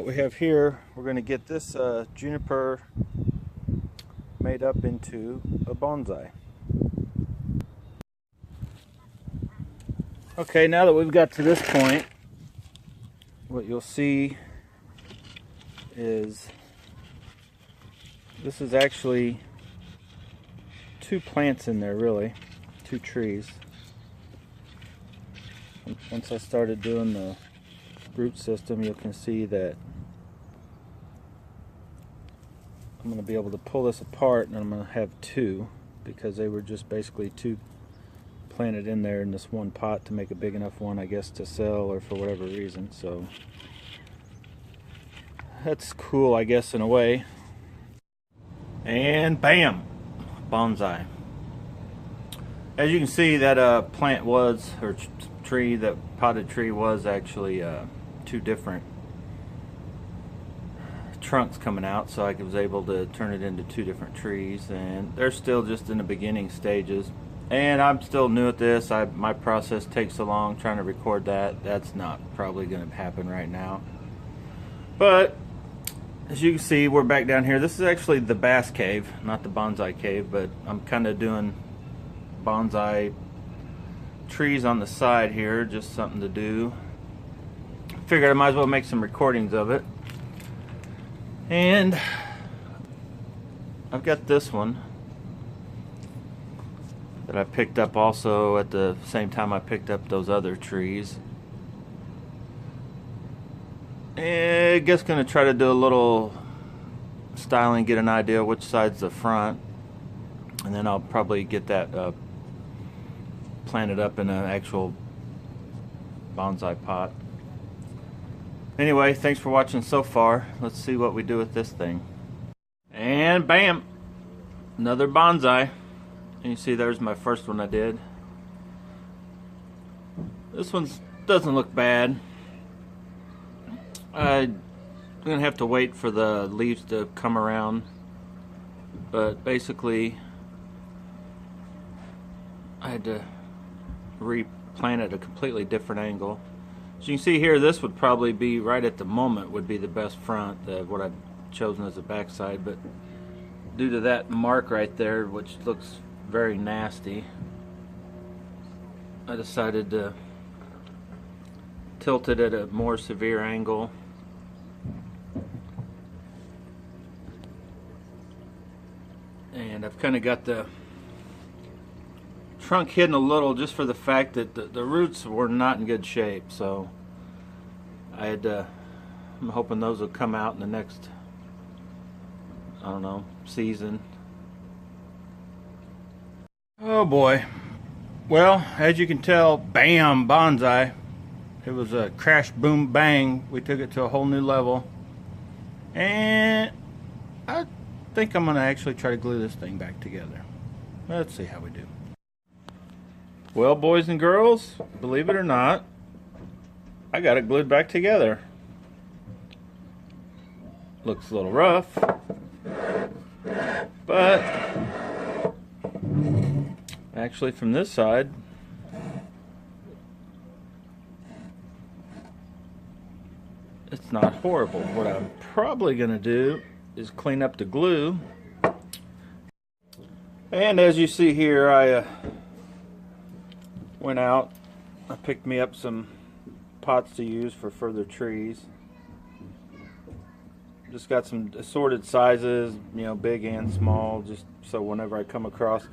what we have here, we're going to get this juniper made up into a bonsai. Okay, now that we've got to this point, what you'll see is this is actually two plants in there, really, two trees. Once I started doing the root system, you can see that I'm going to be able to pull this apart, and I'm going to have two, because they were just basically two planted in there in this one pot to make a big enough one, I guess, to sell or for whatever reason. So that's cool, I guess, in a way. And bam, bonsai. As you can see, that plant was, or tree, that potted tree was actually two different trunks coming out, so I was able to turn it into two different trees, and they're still just in the beginning stages. And I'm still new at this. My process takes so long trying to record that. That's not probably going to happen right now. But as you can see, we're back down here. This is actually the bass cave, not the bonsai cave, but I'm kind of doing bonsai trees on the side here, just something to do. Figured I might as well make some recordings of it. And I've got this one that I picked up also at the same time I picked up those other trees. And I guess gonna try to do a little styling, get an idea which side's the front, and then I'll probably get that planted up in an actual bonsai pot. Anyway, thanks for watching so far. Let's see what we do with this thing. And bam, another bonsai. And you see there's my first one I did. This one doesn't look bad. I'm gonna have to wait for the leaves to come around, but basically I had to replant it at a completely different angle. As you can see here, this would probably be, right at the moment, would be the best front, what I've chosen as a backside, but due to that mark right there, which looks very nasty, I decided to tilt it at a more severe angle. And I've kind of got the trunk hidden a little, just for the fact that the roots were not in good shape. So I'm hoping those will come out in the next, I don't know, season. Oh boy. Well, as you can tell, bam, bonsai. It was a crash, boom, bang. We took it to a whole new level. And I think I'm going to actually try to glue this thing back together. Let's see how we do. Well, boys and girls, believe it or not, I got it glued back together. Looks a little rough, but actually from this side, it's not horrible. What I'm probably going to do is clean up the glue. And as you see here, I went out, I picked me up some pots to use for further trees. Just got some assorted sizes, you know, big and small, just so whenever I come across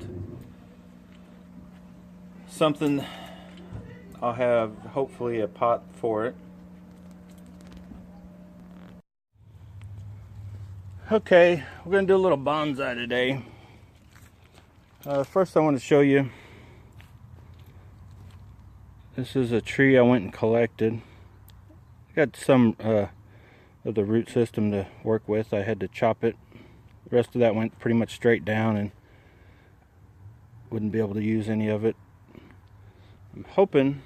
something, I'll have hopefully a pot for it. Okay, we're going to do a little bonsai today. First I want to show you, this is a tree I went and collected. I got some of the root system to work with. I had to chop it. The rest of that went pretty much straight down and wouldn't be able to use any of it. I'm hoping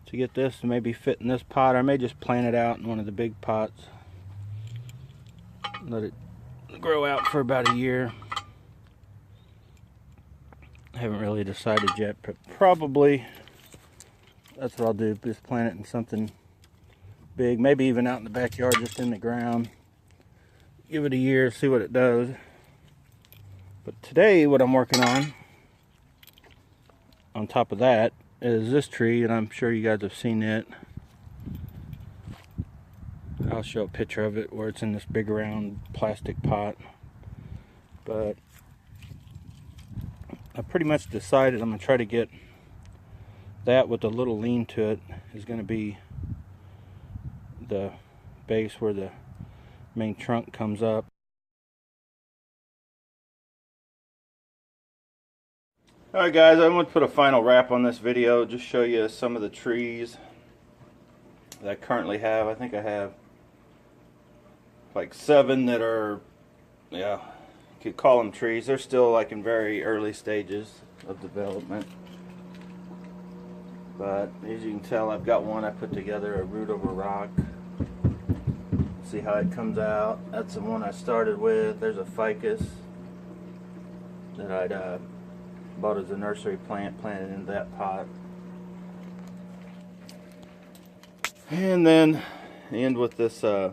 to get this to maybe fit in this pot. I may just plant it out in one of the big pots. Let it grow out for about a year. I haven't really decided yet, but probably that's what I'll do. Just plant it in something big. Maybe even out in the backyard, just in the ground. Give it a year, see what it does. But today, what I'm working on top of that, is this tree, and I'm sure you guys have seen it. I'll show a picture of it where it's in this big round plastic pot. But I pretty much decided I'm going to try to get that with a little lean to it is going to be the base where the main trunk comes up. Alright guys, I want to put a final wrap on this video, just show you some of the trees that I currently have. I think I have like 7 that are, yeah, you could call them trees. They're still like in very early stages of development. But as you can tell, I've got one I put together, a root over rock. See how it comes out. That's the one I started with. There's a ficus that I'd bought as a nursery plant, planted in that pot. And then end with this, I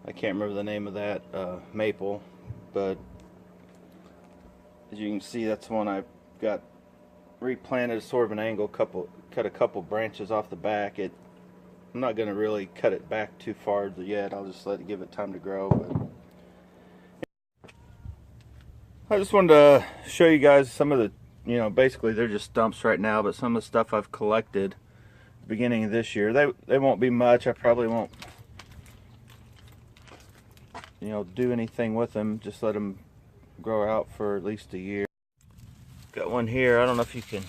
can't remember the name of that, maple, but as you can see, that's one I got replanted sort of an angle, cut a couple branches off the back. I'm not going to really cut it back too far yet. I'll just give it time to grow. But I just wanted to show you guys some of the, basically they're just stumps right now, but some of the stuff I've collected at the beginning of this year. They won't be much. I probably won't, do anything with them. Just let them grow out for at least a year. Got one here. I don't know if you can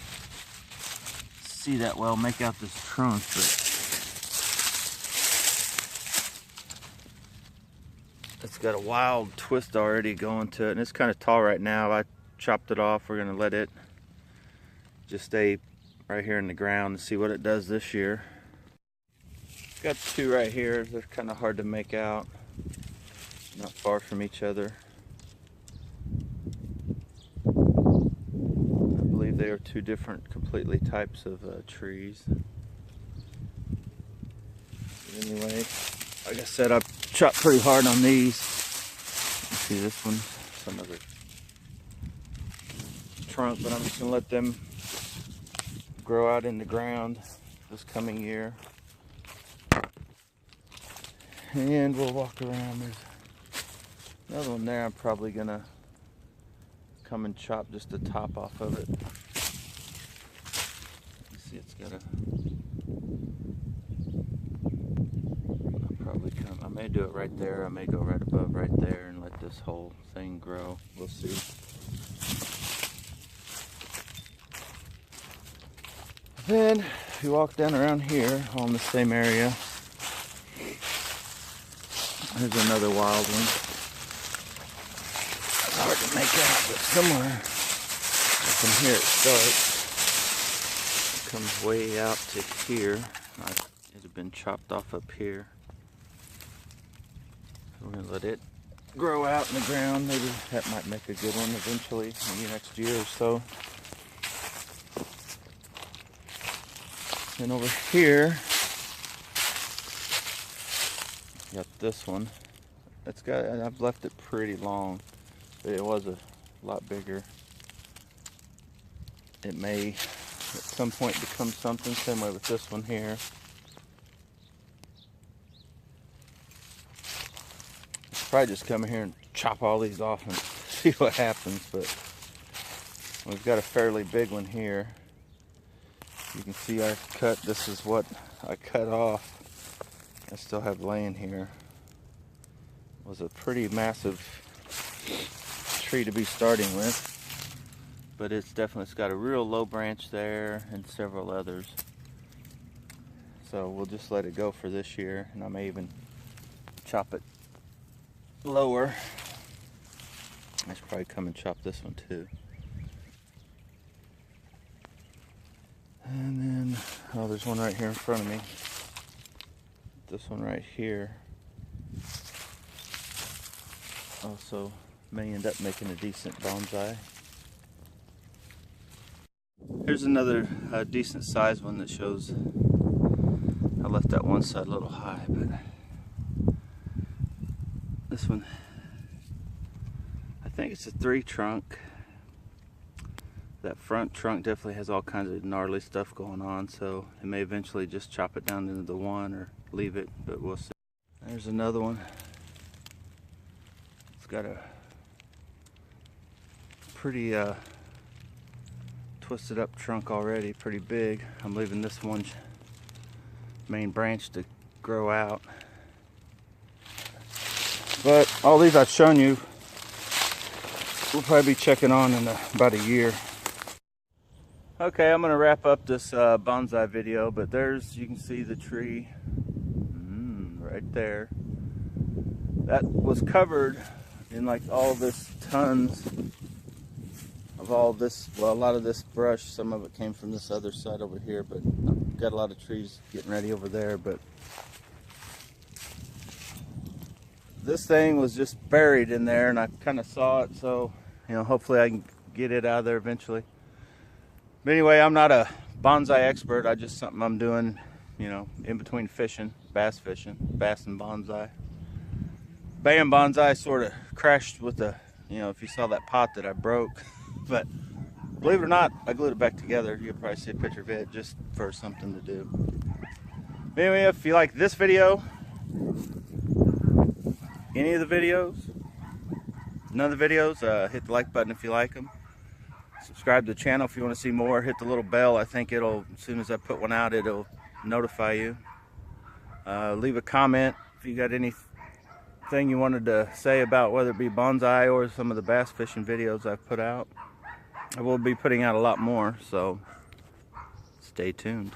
see that well, make out this trunk, but it's got a wild twist already going to it, and it's kind of tall right now. I chopped it off. We're going to let it just stay right here in the ground and see what it does this year. Got 2 right here. They're kind of hard to make out. Not far from each other. I believe they are 2 different completely types of trees. But anyway, like I said, I've chopped pretty hard on these. You see this one, some of the trunk, but I'm just going to let them grow out in the ground this coming year. And we'll walk around. There's another one there. I'm probably going to come and chop just the top off of it. You see it's got a... I may do it right there. I may go right above right there and let this whole thing grow. We'll see. Then if you walk down around here on the same area, there's another wild one. It's hard to make out, but somewhere from here it starts. It comes way out to here. It had been chopped off up here. We're going to let it grow out in the ground. Maybe that might make a good one eventually, maybe next year or so. And over here, got this one. I've left it pretty long, but it was a lot bigger. It may at some point become something. Same way with this one here. Probably just come here and chop all these off and see what happens, but we've got a fairly big one here. You can see this is what I cut off. I still have laying here. It was a pretty massive tree to be starting with, but it's got a real low branch there and several others. So we'll just let it go for this year, and I may even chop it lower. I should probably come and chop this one too. And then, oh, there's one right here in front of me. This one right here also may end up making a decent bonsai. Here's another decent sized one that shows I left that one side a little high, but this one, I think it's a 3 trunk. That front trunk definitely has all kinds of gnarly stuff going on, so I may eventually just chop it down into the 1 or leave it, but we'll see. There's another one. It's got a pretty twisted up trunk already, pretty big. I'm leaving this one main branch to grow out. But all these I've shown you, we'll probably be checking on in about a year. Okay, I'm going to wrap up this bonsai video, but you can see the tree right there. That was covered in like all this tons of all this, well, a lot of this brush. Some of it came from this other side over here, but I've got a lot of trees getting ready over there. But this thing was just buried in there, and I kind of saw it, so hopefully I can get it out of there eventually. But anyway, I'm not a bonsai expert. I just something I'm doing, in between fishing, bass and bonsai. Baying bonsai sort of crashed with the, if you saw that pot that I broke. But believe it or not, I glued it back together. You'll probably see a picture of it just for something to do. But anyway, if you like this video, any of the videos, none of the videos, hit the like button if you like them. Subscribe to the channel if you want to see more. Hit the little bell. I think as soon as I put one out, it'll notify you. Leave a comment if you got anything you wanted to say about whether it be bonsai or some of the bass fishing videos I've put out. I will be putting out a lot more, so stay tuned.